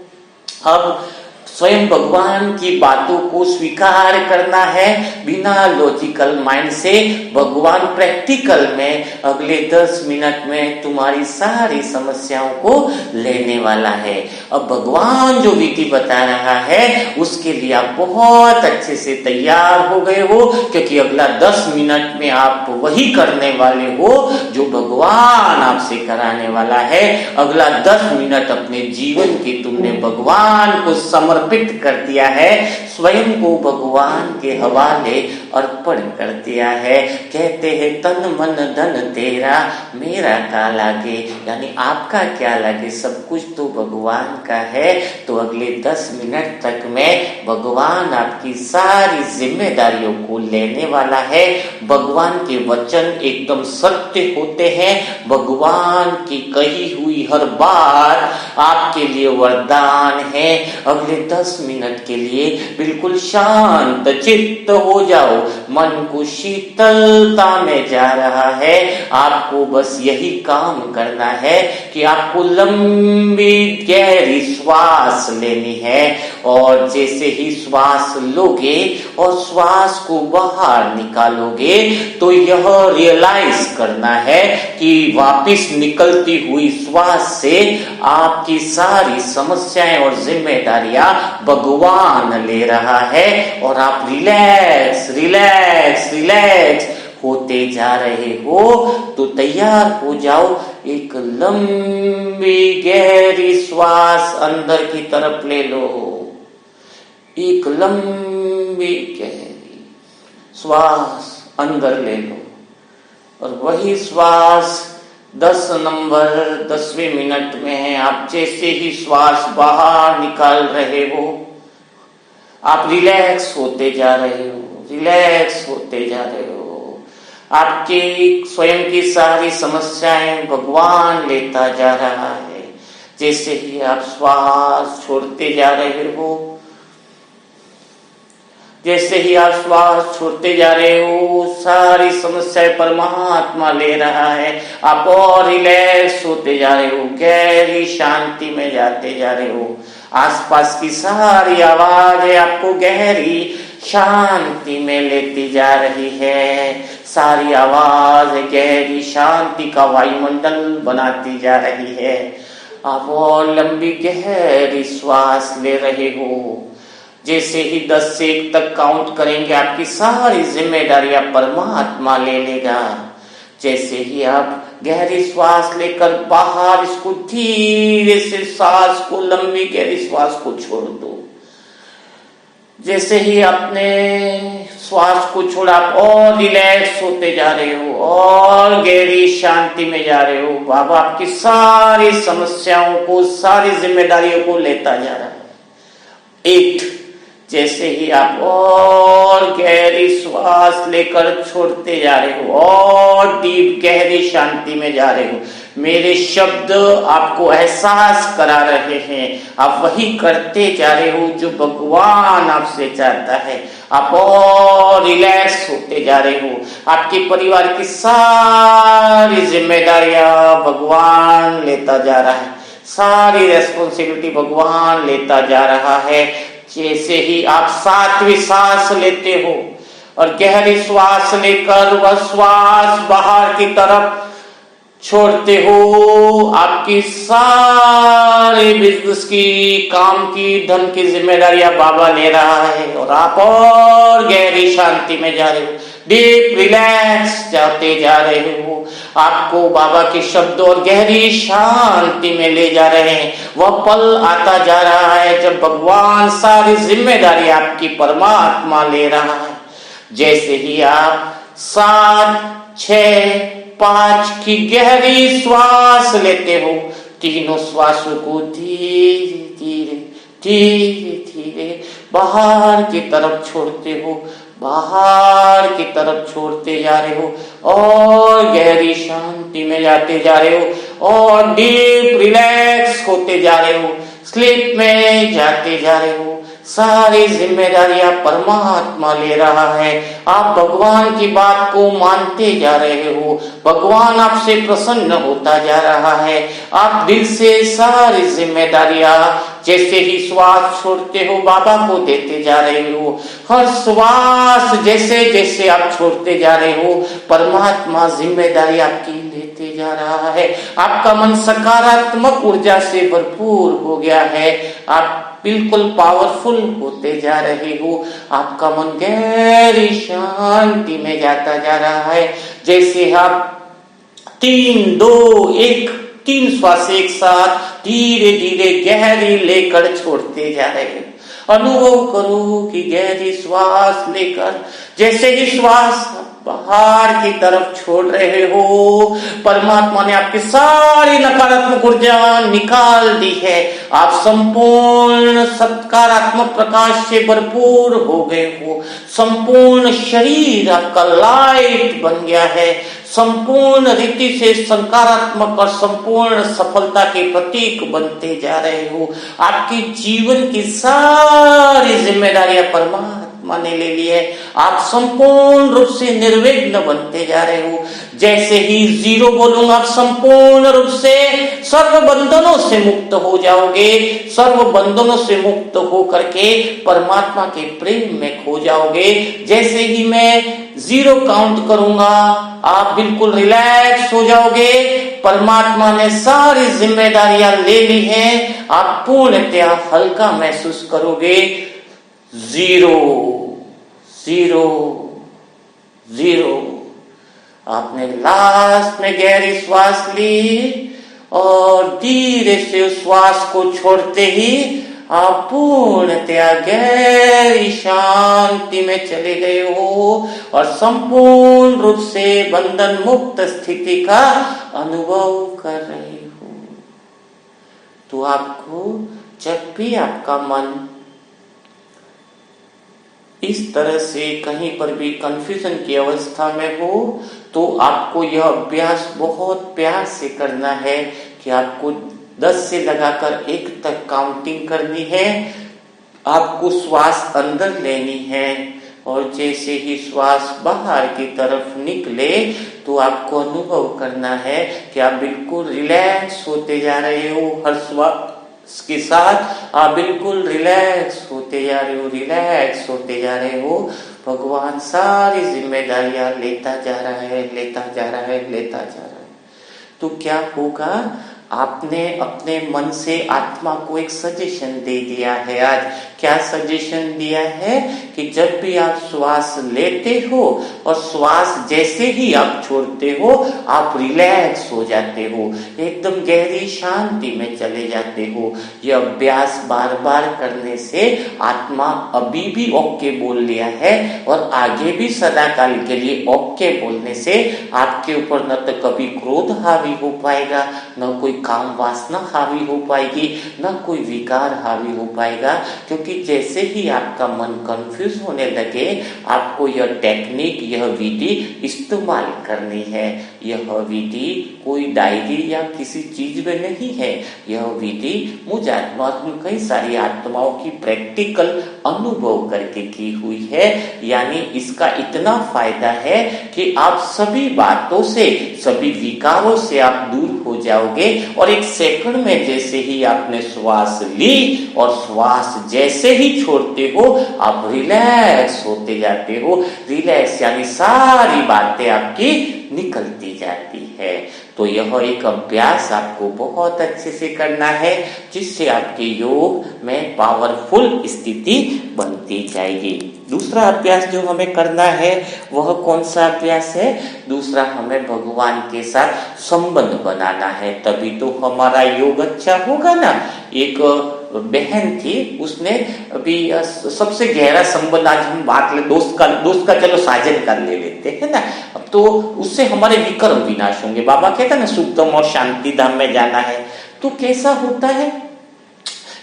अब स्वयं भगवान की बातों को स्वीकार करना है बिना लॉजिकल माइंड से। भगवान प्रैक्टिकल में अगले 10 मिनट में तुम्हारी सारी समस्याओं को लेने वाला है। अब भगवान जो विधि बता रहा है उसके लिए आप बहुत अच्छे से तैयार हो गए हो, क्योंकि अगला 10 मिनट में आप वही करने वाले हो जो भगवान आपसे कराने वाला है। अगला 10 मिनट अपने जीवन के तुमने भगवान को समर्पित कर दिया है, स्वयं को भगवान के हवाले अर्पण कर दिया है। कहते हैं तन मन धन तेरा मेरा का लागे, यानी आपका क्या लागे, सब कुछ तो भगवान का है। तो अगले 10 मिनट तक में भगवान आपकी सारी जिम्मेदारियों को लेने वाला है। भगवान के वचन एकदम सत्य होते हैं, भगवान की कही हुई हर बात आपके लिए वरदान है। अगले 10 मिनट के लिए बिल्कुल शांत चित्त हो जाओ, मन को शीतलता में जा रहा है। आपको बस यही काम करना है कि आपको लंबी गहरी श्वास लेनी है, और जैसे ही श्वास लोगे और श्वास को बाहर निकालोगे तो यह रियलाइज करना है कि वापस निकलती हुई श्वास से आपकी सारी समस्याएं और जिम्मेदारियां भगवान ले रहा है, और आप रिलैक्स रिलैक्स रिलैक्स होते जा रहे हो। तो तैयार हो जाओ, एक लंबी गहरी श्वास अंदर की तरफ ले लो, एक लंबी गहरी श्वास अंदर ले लो, और वही श्वास 10वें मिनट में है। आप जैसे ही श्वास बाहर निकाल रहे हो, आप रिलैक्स होते जा रहे हो, रिलैक्स होते जा रहे हो। आपके स्वयं की सारी समस्याएं भगवान लेता जा रहा है। जैसे ही आप श्वास छोड़ते जा रहे हो, जैसे ही आप श्वास छोड़ते जा रहे हो, सारी समस्याएं परमात्मा ले रहा है। आप और रिलैक्स होते जा रहे हो, गहरी शांति में जाते जा रहे हो। आसपास की सारी आवाजें आपको गहरी शांति में लेती जा रही है। सारी आवाज गहरी शांति का वायुमंडल बनाती जा रही है। आप और लंबी गहरी श्वास ले रहे हो। जैसे ही 10 से 1 तक काउंट करेंगे, आपकी सारी जिम्मेदारियां परमात्मा ले लेगा। जैसे ही आप गहरी श्वास लेकर बाहर इसको धीरे से सांस को, लंबी गहरी श्वास को छोड़ दो। जैसे ही आपने श्वास को छोड़ा, आप और रिलैक्स होते जा रहे हो और गहरी शांति में जा रहे हो। बाबा आपकी सारी समस्याओं को, सारी जिम्मेदारियों को लेता जा रहा है। 8, जैसे ही आप और गहरी श्वास लेकर छोड़ते जा रहे हो और डीप गहरी शांति में जा रहे हो, मेरे शब्द आपको एहसास करा रहे हैं। आप वही करते जा रहे हो जो भगवान आपसे चाहता है। आप और रिलैक्स होते जा रहे हो। आपके परिवार की सारी जिम्मेदारियां भगवान लेता जा रहा है। सारी रेस्पॉन्सिबिलिटी भगवान लेता जा रहा है। जैसे ही आप 7वीं सांस लेते हो और गहरी श्वास लेकर वह श्वास बाहर की तरफ छोड़ते हो, आपकी सारी बिजनेस की, काम की, धन की जिम्मेदारियां बाबा ले रहा है और आप और गहरी शांति में जा रहे हो, डीप रिलैक्स जाते जा रहे हो। आपको बाबा के शब्द और गहरी शांति में ले जा रहे हैं। वह पल आता जा रहा है जब भगवान सारी जिम्मेदारी आपकी परमात्मा ले रहा है। जैसे ही आप 7, 6, 5 की गहरी श्वास लेते हो, तीनों श्वासों को धीरे धीरे धीरे धीरे बाहर की तरफ छोड़ते हो, बाहर की तरफ छोड़ते जा रहे हो और गहरी शांति में जाते जा रहे हो और डीप रिलैक्स होते जा रहे हो, स्लीप में जाते जा रहे हो। सारी जिम्मेदारियां परमात्मा ले रहा है। आप भगवान की बात को मानते जा रहे हो। भगवान आपसे प्रसन्न होता जा रहा है। आप दिल से सारी जिम्मेदारियां जैसे ही श्वास छोड़ते हो बाबा को देते जा रहे हो। हर श्वास जैसे जैसे आप छोड़ते जा रहे हो, परमात्मा जिम्मेदारी आपकी लेते जा रहा है। आपका मन सकारात्मक ऊर्जा से भरपूर हो गया है। आप बिल्कुल पावरफुल होते जा रहे हो। आपका मन गहरी शांति में जाता जा रहा है। जैसे आप 3, 2, 1 3 श्वास एक साथ धीरे धीरे गहरी लेकर छोड़ते जा रहे हो। अनुभव करो कि गहरी श्वास लेकर जैसे ही श्वास बाहर की तरफ छोड़ रहे हो, परमात्मा ने आपकी सारी नकारात्मक ऊर्जा निकाल दी है। आप संपूर्ण सकारात्मक प्रकाश से भरपूर हो गए हो। संपूर्ण शरीर आपका लाइट बन गया है। संपूर्ण रीति से सकारात्मक और संपूर्ण सफलता के प्रतीक बनते जा रहे हो। आपकी जीवन की सारी जिम्मेदारियां परमात्मा ने ले ली है। आप संपूर्ण रूप से निर्विघ्न बनते जा रहे हो। जैसे ही 0 बोलूंगा, आप संपूर्ण रूप से सर्व बंधनों से मुक्त हो जाओगे। सर्व बंधनों से मुक्त हो करके परमात्मा के प्रेम में खो जाओगे। जैसे ही मैं 0 काउंट करूंगा, आप बिल्कुल रिलैक्स हो जाओगे। परमात्मा ने सारी जिम्मेदारियां ले ली हैं। आप पूर्णतया हल्का महसूस करोगे। 0 0 0। आपने लास्ट में गहरी श्वास ली और धीरे से श्वास को छोड़ते ही आप पूर्णतया गहरी शांति में चले गए हो और संपूर्ण रूप से बंधन मुक्त स्थिति का अनुभव कर रहे हो। तो आपको जब भी आपका मन इस तरह से कहीं पर भी कंफ्यूजन की अवस्था में हो, तो आपको यह अभ्यास बहुत प्यार से करना है कि आपको 10 से लगाकर 1 तक काउंटिंग करनी है। आपको श्वास अंदर लेनी है और जैसे ही श्वास बाहर की तरफ निकले तो आपको अनुभव करना है कि आप बिल्कुल रिलैक्स होते जा रहे हो। हर श्वास के साथ आप बिल्कुल रिलैक्स होते जा रहे हो, रिलैक्स होते जा रहे हो। भगवान सारी जिम्मेदारियां लेता जा रहा है, लेता जा रहा है, लेता जा रहा है। तो क्या होगा, आपने अपने मन से आत्मा को एक सजेशन दे दिया है। आज क्या सजेशन दिया है कि जब भी आप श्वास लेते हो और श्वास जैसे ही आप छोड़ते हो आप रिलैक्स हो जाते हो, एकदम गहरी शांति में चले जाते हो। ये अभ्यास बार बार करने से आत्मा अभी भी ओके बोल लिया है और आगे भी सदा काल के लिए ओके बोलने से आपके ऊपर न तो कभी क्रोध हावी हो पाएगा, न कोई काम वासना हावी हो पाएगी, न कोई विकार हावी हो पाएगा। क्योंकि जैसे ही आपका मन कंफ्यूज होने लगे आपको यह टेक्निक, यह विधि इस्तेमाल करनी है। यह विधि कोई डायरी या किसी चीज में नहीं है, यह विधि मुझ आत्मा कई सारी आत्माओं की प्रैक्टिकल अनुभव करके की हुई है। यानी इसका इतना फायदा है कि आप सभी बातों से, सभी विकारों से आप दूर हो जाओगे और एक सेकंड में जैसे ही आपने श्वास ली और श्वास जैसे ही छोड़ते हो आप रिलैक्स होते जाते हो। रिलैक्स यानी सारी बातें आपकी निकलती जाती है। तो यह एक अभ्यास आपको बहुत अच्छे से करना है जिससे आपके योग में पावरफुल स्थिति बनती जाएगी। दूसरा अभ्यास जो हमें करना है वह कौन सा अभ्यास है? दूसरा, हमें भगवान के साथ संबंध बनाना है, तभी तो हमारा योग अच्छा होगा ना। एक बहन थी, उसने अभी सबसे गहरा संबंध आज हम बात ले, दोस्त का चलो साजन का ले लेते हैं ना। अब तो उससे हमारे विकर्म विनाश होंगे। बाबा कहते हैं ना सुखदम और शांति धाम में जाना है। तो कैसा होता है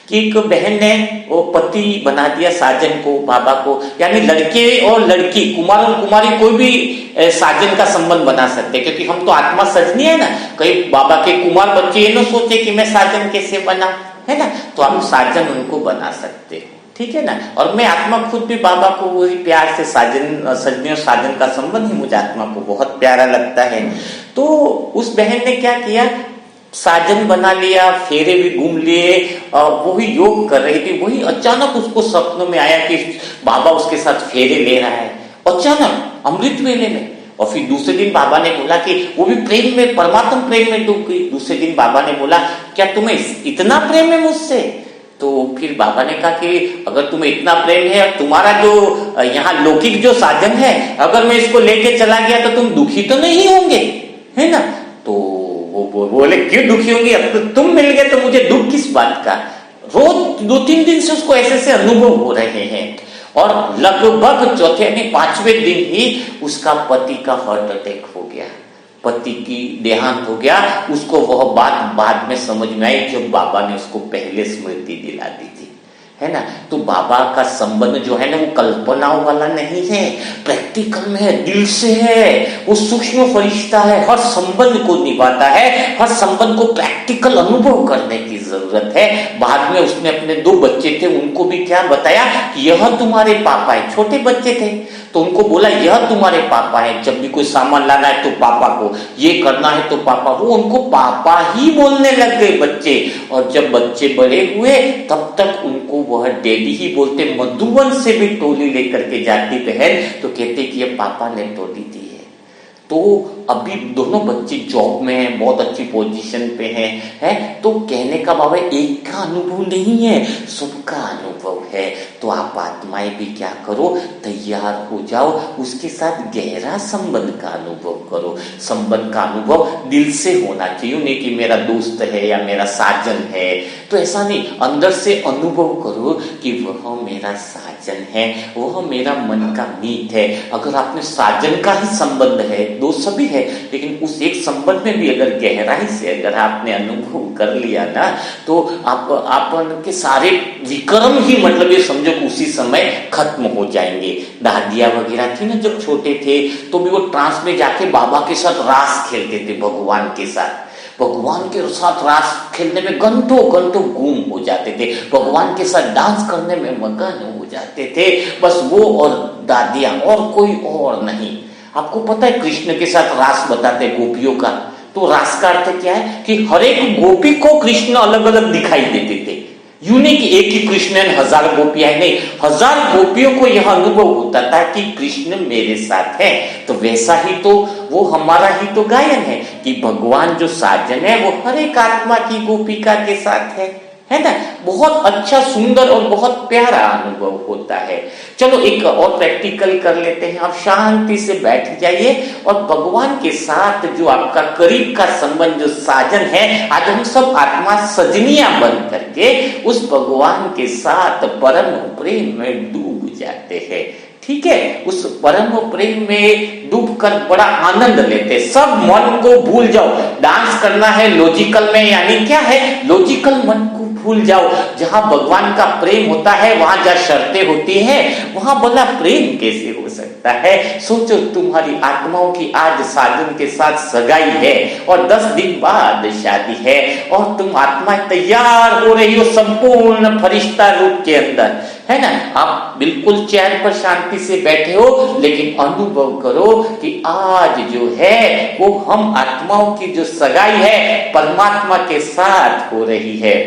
कि एक बहन ने वो पति बना दिया साजन को, बाबा को। यानी लड़के और लड़की, कुमार और कुमारी कोई भी साजन का संबंध बना सकते हैं, क्योंकि हम तो आत्मा सजनी है ना। कई बाबा के कुमार बच्चे ये न सोचे कि मैं साजन कैसे बना, है ना। तो आप साजन उनको बना सकते हो, ठीक है ना। और मैं आत्मा खुद भी बाबा को वही प्यार से साजन, सजनी और साजन का संबंध ही मुझे आत्मा को बहुत प्यारा लगता है। तो उस बहन ने क्या किया, साजन बना लिया, फेरे भी घूम लिए, वही योग कर रही थी। वही अचानक उसको सपनों में आया कि बाबा उसके साथ फेरे ले रहा है, अचानक अमृत वेले में। और फिर दूसरे दिन बाबा ने बोला कि वो भी प्रेम में, परमात्म प्रेम में डूब गई। दूसरे दिन बाबा ने बोला क्या तुम्हें इतना प्रेम है मुझसे? तो फिर बाबा ने कहा कि अगर तुम्हें इतना प्रेम है और तुम्हारा जो यहाँ लौकिक जो साजन है, अगर मैं इसको लेके चला गया तो तुम दुखी तो नहीं होंगे, है ना। तो वो बोले क्यों दुखी होंगे, अब तो तुम मिल गए तो मुझे दुख किस बात का। रोज 2-3 दिन से उसको ऐसे ऐसे अनुभव हो रहे हैं। और लगभग चौथे यानी 5वें दिन ही उसका पति का हार्ट अटैक हो गया, पति की देहांत हो गया। उसको वह बात बाद में समझ में आई जब बाबा ने उसको पहले स्मृति दिला दी थी, है ना। तो बाबा का संबंध जो है ना वो कल्पनाओं वाला नहीं है, प्रैक्टिकल में है, दिल से है। वो सूक्ष्म फरिश्ता है, हर संबंध को निभाता है, हर संबंध को प्रैक्टिकल अनुभव करने की जरूरत है। बाद में उसने अपने 2 बच्चे थे, उनको भी क्या बताया कि यह तुम्हारे पापा है। छोटे बच्चे थे तो उनको बोला यह तुम्हारे पापा है, जब भी कोई सामान लाना है तो पापा को, ये करना है तो पापा। वो उनको पापा ही बोलने लग गए बच्चे। और जब बच्चे बड़े हुए तब तक उनको वह डैडी ही बोलते। मधुबन से भी टोली लेकर के जाती बहन तो कहते कि ये पापा ने टोली दी है। तो अभी दोनों बच्चे जॉब में हैं, बहुत अच्छी पोजीशन पे हैं, तो कहने का भाव है एक का अनुभव नहीं है, सबका अनुभव है। तो आप आत्माएं भी क्या करो, तैयार हो जाओ, उसके साथ गहरा संबंध का अनुभव करो। संबंध का अनुभव दिल से होना चाहिए, नहीं कि मेरा दोस्त है या मेरा साजन है। तो ऐसा नहीं, अंदर से अनुभव करो कि वह मेरा साजन है, वह मेरा मन का मीत है। अगर आपने साजन का ही संबंध है, दोस्त सभी है, लेकिन उस एक संबंध में भी अगर गहराई से अगर आपने अनुभव कर लिया ना, तो आप के सारे विक्रम ही मतलब ये समझो उसी समय खत्म हो जाएंगे। दादिया वगैरह थी ना जब छोटे थे तो भी वो ट्रांस में जाके बाबा के साथ रास खेलते थे, भगवान के साथ। भगवान के साथ रास खेलने में घंटों घंटों गुम हो जाते थे, भगवान के साथ डांस करने में मगन हो जाते थे, बस वो और दादियां और कोई और नहीं। आपको पता है कृष्ण के साथ रास बताते गोपियों का, तो रास का अर्थ क्या है कि हर एक गोपी को कृष्ण अलग अलग दिखाई देते थे। यूं नहीं कि एक ही कृष्ण है 1000 गोपियां, नहीं, 1000 गोपियों को यह अनुभव होता था कि कृष्ण मेरे साथ है। तो वैसा ही तो वो हमारा ही तो गायन है कि भगवान जो साजन है वो हर एक आत्मा की गोपिका के साथ है ना। बहुत अच्छा, सुंदर और बहुत प्यारा अनुभव होता है। चलो एक और प्रैक्टिकल कर लेते हैं। आप शांति से बैठ जाइए और भगवान के साथ जो आपका करीब का संबंध, जो साजन है, आज हम सब आत्मा सजनियां बन करके उस भगवान के साथ परम प्रेम में डूब जाते हैं। ठीक है, उस परम प्रेम में डूबकर बड़ा आनंद लेते, सब मन को भूल जाओ। डांस करना है लॉजिकल में, यानी क्या है, लॉजिकल मन को भूल जाओ। जहां भगवान का प्रेम होता है वहां जहां शर्तें होती हैं, वहां भला प्रेम कैसे हो सकता है। सोचो तुम्हारी आत्माओं की आज साजन के साथ सगाई है और 10 दिन बाद शादी है और तुम आत्मा तैयार हो रही हो संपूर्ण फरिश्ता रूप के अंदर, है ना। आप बिल्कुल चैन पर शांति से बैठे हो, लेकिन अनुभव करो कि आज जो है वो हम आत्माओं की जो सगाई है परमात्मा के साथ हो रही है।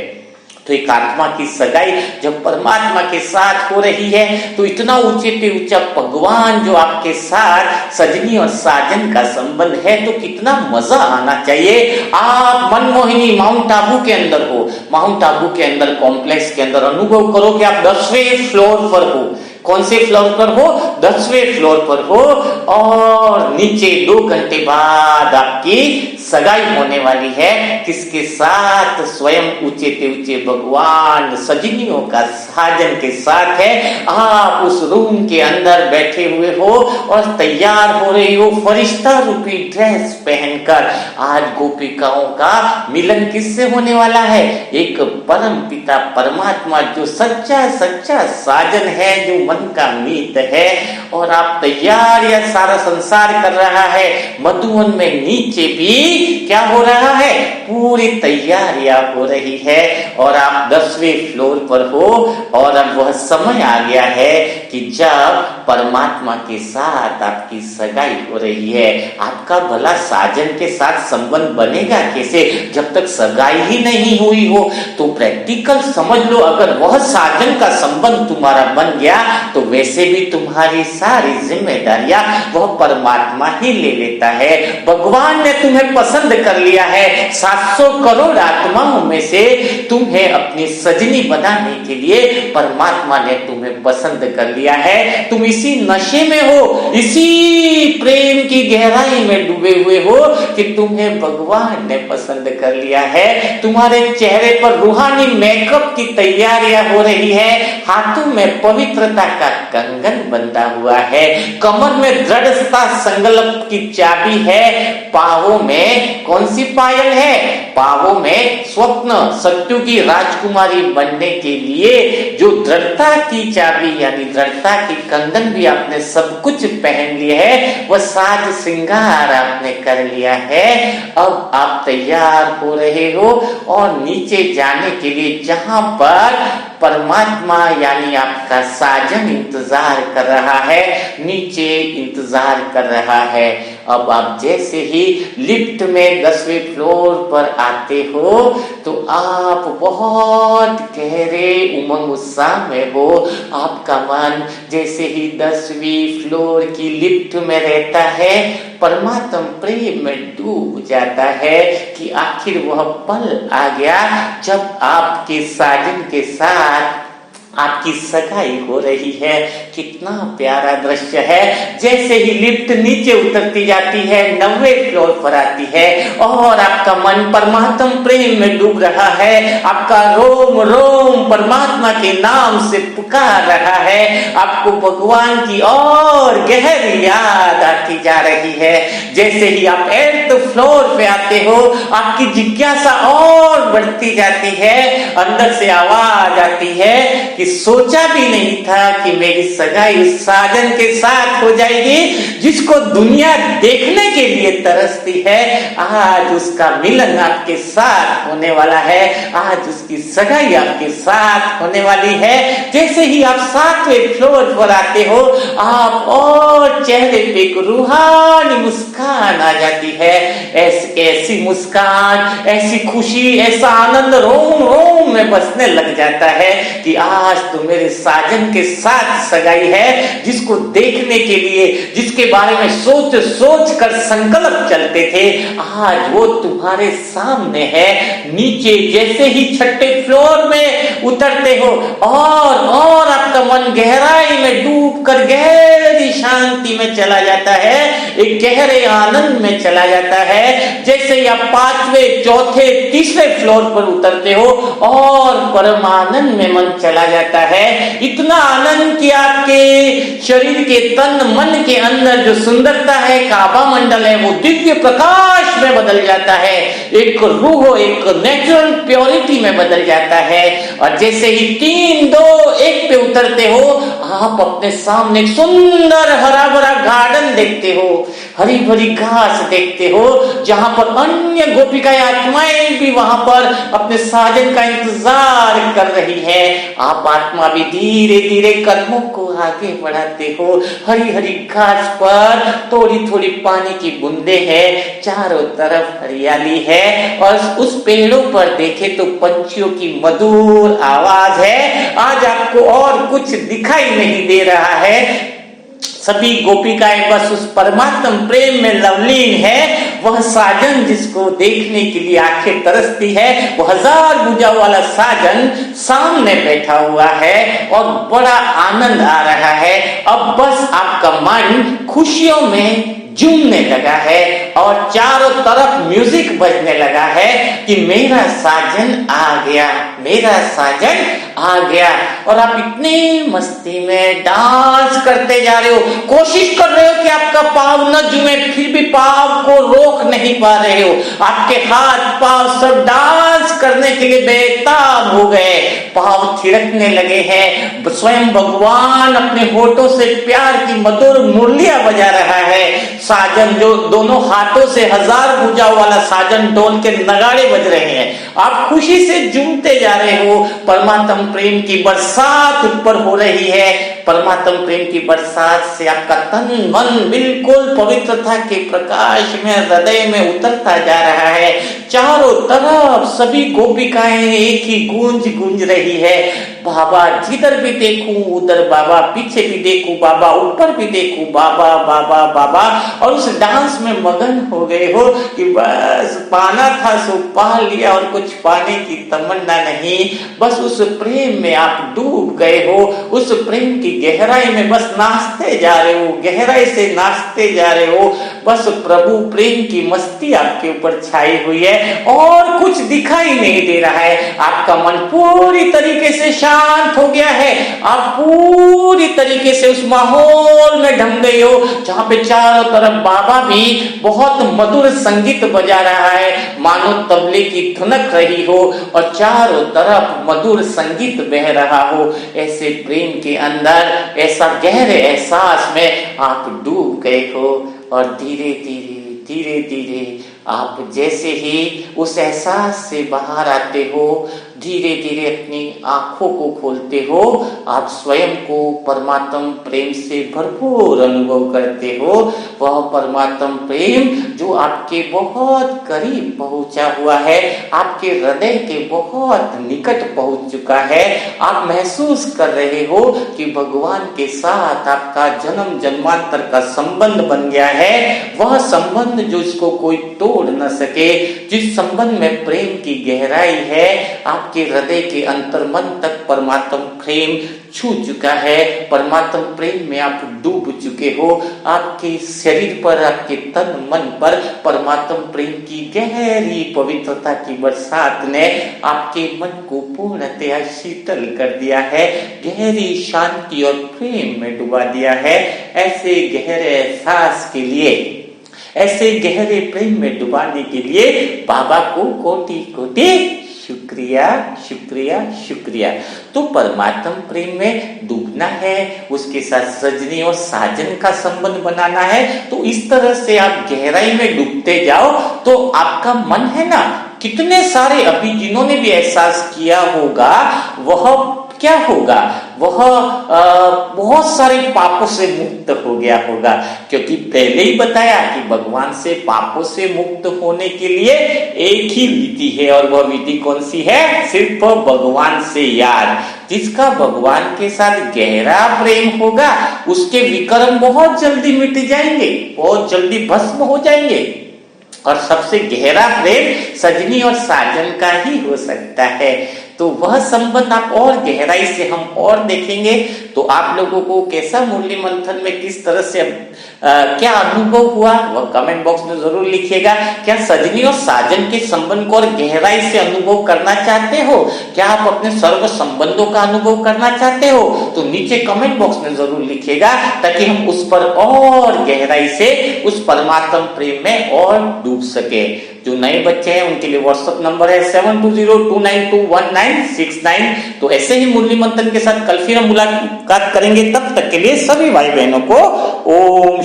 तो एक आत्मा की सगाई जब परमात्मा के साथ हो रही है तो इतना ऊंचे पे ऊंचा भगवान जो आपके साथ सजनी और साजन का संबंध है, तो कितना मजा आना चाहिए। आप मनमोहिनी माउंट आबू के अंदर हो, माउंट आबू के अंदर कॉम्प्लेक्स के अंदर अनुभव करो कि आप 10वें फ्लोर पर हो। कौन से फ्लोर पर हो? 10वें फ्लोर पर हो और नीचे 2 घंटे बाद आपकी सगाई होने वाली है। किसके साथ? स्वयं ऊंचे ते ऊंचे भगवान सजनियों का साजन के साथ है। आप उस रूम के अंदर बैठे हुए हो और तैयार हो रही हो फरिश्ता रूपी ड्रेस पहनकर। आज गोपिकाओं का मिलन किससे होने वाला है? एक परम पिता परमात्मा जो सच्चा सच्चा साजन है, जो मन का मीत है, और आप तैयार, या सारा संसार कर रहा है। मधुवन में नीचे भी क्या हो रहा है? पूरी तैयारियां हो रही है और आप 10वें फ्लोर पर हो और अब वह समय आ गया है कि जब परमात्मा के साथ आपकी सगाई हो रही है। आपका भला साजन के साथ संबंध बनेगा कैसे जब तक सगाई ही नहीं हुई हो? तो प्रैक्टिकल समझ लो, अगर वह साजन का संबंध तुम्हारा बन गया तो वैसे भी तुम्हारी सारी जिम्मेदारियां वह परमात्मा ही ले लेता है। भगवान ने तुम्हें पसंद कर लिया है। 700 करोड़ आत्माओं में से तुम्हें अपनी सजनी बनाने के लिए परमात्मा ने तुम्हें पसंद कर लिया है। तुम इसी नशे में हो, इसी प्रेम की गहराई में डूबे हुए हो कि तुम्हें भगवान ने पसंद कर लिया है। तुम्हारे चेहरे पर रूहानी मेकअप की तैयारियां हो रही है, हाथों में पवित्रता का कंगन बंधा हुआ है, कमर में दृढ़ता संकल्प की चाबी है, पांवों में कौन सी पायल है? पांवों में स्वप्न सत्यु की राजकुमारी बनने के लिए जो दृढ़ता की चाबी यानी दृढ़ता की कंगन भी आपने सब कुछ पहन लिया है, वह साज श्रृंगार आपने कर लिया है। अब आप तैयार हो रहे हो और नीचे जाने के लिए जहां पर परमात्मा यानी आपका साजन इंतजार कर रहा है, नीचे इंतजार कर रहा है। अब आप जैसे ही लिफ्ट में 10वें फ्लोर पर आते हो तो आप बहुत गहरे उमंग उत्साह में हो। आपका मन जैसे ही 10वीं फ्लोर की लिफ्ट में रहता है, परमात्म प्रेम में डूब जाता है कि आखिर वह पल आ गया जब आपके साजन के साथ आपकी सगाई हो रही है। कितना प्यारा दृश्य है। जैसे ही लिफ्ट नीचे उतरती जाती है, 90वें फ्लोर पर आती है और आपका मन परमात्म प्रेम में डूब रहा है। आपका रोम रोम परमात्मा के नाम से पुकार रहा है। आपको भगवान की और गहरी याद आती जा रही है। जैसे ही आप 8th फ्लोर पे आते हो, आपकी जिज्ञासा और बढ़ती जाती है। अंदर से आवाज आती है कि कि सोचा भी नहीं था कि मेरी सगाई उस साजन के साथ हो जाएगी जिसको दुनिया देखने के लिए तरसती है। आज उसका मिलन आपके साथ होने वाला है, आज उसकी सगाई आपके साथ होने वाली है। जैसे ही आप 7वें फ्लोर पर आते हो, आप और चेहरे पे एक रूहानी मुस्कान आ जाती है। ऐसी मुस्कान, ऐसी खुशी, ऐसा आनंद रोम रोम में बसने लग जाता है कि आज तो मेरे साजन के साथ सगाई है, जिसको देखने के लिए, जिसके बारे में सोच सोच कर संकल्प चलते थे, आज वो तुम्हारे सामने है। नीचे जैसे ही 6ठे फ्लोर में उतरते हो और आपका मन गहराई में डूबकर गहरी शांति में चला जाता है, एक गहरे आनंद में चला जाता है। जैसे ही आप 5वें, 4थे, 3रे फ्लोर पर उतरते हो और परम आनंद में मन चला जाता है। इतना आनंद कि आपके शरीर के तन मन के अंदर जो सुंदरता है, काबा मंडल है, वो दिव्य प्रकाश में बदल जाता है, एक रूह, एक नेचुरल प्योरिटी में बदल जाता है। और जैसे ही 3, 2, 1 पे उतरते हो, आप अपने सामने एक सुंदर हरा भरा गार्डन देखते हो, हरी भरी घास देखते हो, जहां पर अन्य गोपिकाएं, आत्माएं भी वहां पर अपने साजन का इंतजार कर रही है। आप आत्मा भी धीरे धीरे कदमों को आगे बढ़ाते हो। हरी हरी घास पर थोड़ी थोड़ी पानी की बूंदे हैं, चारों तरफ हरियाली है और उस पेड़ों पर देखे तो पंछियों की मधुर आवाज है। आज आपको और कुछ दिखाई नहीं दे रहा है, सभी गोपिकाएं बस उस परमात्म प्रेम में लवलीन है। वह साजन जिसको देखने के लिए आंखें तरसती है, वो 1000 भुजाओं वाला साजन सामने बैठा हुआ है और बड़ा आनंद आ रहा है। अब बस आपका मन खुशियों में झूमने लगा है और चारों तरफ म्यूजिक बजने लगा है कि मेरा साजन आ गया, मेरा साजन आ गया। और आप इतनी मस्ती में डांस करते जा रहे हो, कोशिश कर रहे हो कि आपका पाँव न झूमे, फिर भी पाँव को रोक नहीं पा रहे हो। आपके हाथ पाँव सब डांस करने के लिए बेताब हो गए, पाँव थिरकने लगे हैं। स्वयं भगवान अपने होठों से प्यार की मधुर मुरलियां बजा रहा है। साजन जो दोनों हाथों से 1000 भुजाओं वाला साजन डोल के नगाड़े बज रहे हैं, आप खुशी से झूमते जा रहे हो। परमात्म प्रेम की बरसात ऊपर हो रही है। परमात्म प्रेम की बरसात से आपका तन मन बिल्कुल पवित्रता के प्रकाश में, हृदय में उतरता जा रहा है। चारों तरफ सभी गोपिकाएं एक ही गूंज गूंज रही है। बाबा, जिधर भी देखूं उधर बाबा, पीछे भी देखूं बाबा, ऊपर भी देखूं बाबा बाबा बाबा। और उस डांस में मगन हो गए हो कि बस पाना था सो पा लिया और कुछ पाने की तमन्ना नहीं। बस उस प्रेम में आप डूब गए हो, उस प्रेम की गहराई में बस नाचते जा रहे हो, गहराई से नाचते जा रहे हो। बस प्रभु प्रेम की मस्ती आपके ऊपर छाई हुई है और कुछ दिखाई नहीं दे रहा है। आपका मन पूरी तरीके से शांत हो गया है। आप पूरी तरीके से उस माहौल में ढंग गए हो जहां पे चारों तरफ बाबा भी बहुत मधुर संगीत बजा रहा है, मानो तबले की धुनक रही हो और चारों तरफ मधुर संगीत बह रहा हो। ऐसे प्रेम के अंदर, ऐसा गहरे एहसास में आप डूब गए हो और धीरे धीरे आप जैसे ही उस एहसास से बाहर आते हो, धीरे धीरे अपनी आंखों को खोलते हो, आप स्वयं को परमात्म प्रेम से भरपूर अनुभव करते हो। वह परमात्म प्रेम जो आपके बहुत करीब पहुंचा हुआ है, आपके हृदय के बहुत निकट पहुंच चुका है। आप महसूस कर रहे हो कि भगवान के साथ आपका जन्म जन्मांतर का संबंध बन गया है। वह संबंध जो इसको कोई तोड़ न सके, जिस संबंध में प्रेम की गहराई है, आपके हृदय के अंतर्मन तक परमात्म प्रेम छू चुका है। परमात्म प्रेम में आप डूब चुके हो। आपके शरीर पर, आपके तन मन पर परमात्म प्रेम की गहरी पवित्रता की बरसात ने आपके मन को पूर्णतया शीतल कर दिया है, गहरी शांति और प्रेम में डुबा दिया है। ऐसे गहरे एहसास के लिए, ऐसे गहरे प्रेम में डुबाने के लिए बाबा को कोटि कोटि शुक्रिया शुक्रिया शुक्रिया। तो परमात्म प्रेम में डूबना है, उसके साथ सजनी और साजन का संबंध बनाना है। तो इस तरह से आप गहराई में डूबते जाओ तो आपका मन है ना, कितने सारे अभी जिन्होंने भी एहसास किया होगा वह क्या होगा, वह बहुत सारे पापों से मुक्त हो गया होगा, क्योंकि पहले ही बताया कि भगवान से पापों से मुक्त होने के लिए एक ही विधि है, और वह विधि कौन सी है, सिर्फ भगवान से याद। जिसका भगवान के साथ गहरा प्रेम होगा उसके विकर्म बहुत जल्दी मिट जाएंगे, बहुत जल्दी भस्म हो जाएंगे, और सबसे गहरा प्रेम सजनी और साजन का ही हो सकता है। तो वह संबंध आप और गहराई से हम और देखेंगे। तो आप लोगों को कैसा मुरली मंथन में किस तरह से क्या अनुभव हुआ वह कमेंट बॉक्स में जरूर लिखिएगा। क्या सजनी और साजन के संबंध को और गहराई से अनुभव करना चाहते हो, क्या आप अपने सर्व संबंधों का अनुभव करना चाहते हो, तो नीचे कमेंट बॉक्स में जरूर लिखिएगा, ताकि हम उस पर और गहराई से उस परमात्म प्रेम में और डूब सके। जो नए बच्चे हैं उनके लिए व्हाट्सएप नंबर है 7202921969। तो ऐसे ही मुरली मंथन के साथ कल फिर हम मुलाकात करेंगे। तब तक के लिए सभी भाई बहनों को ओम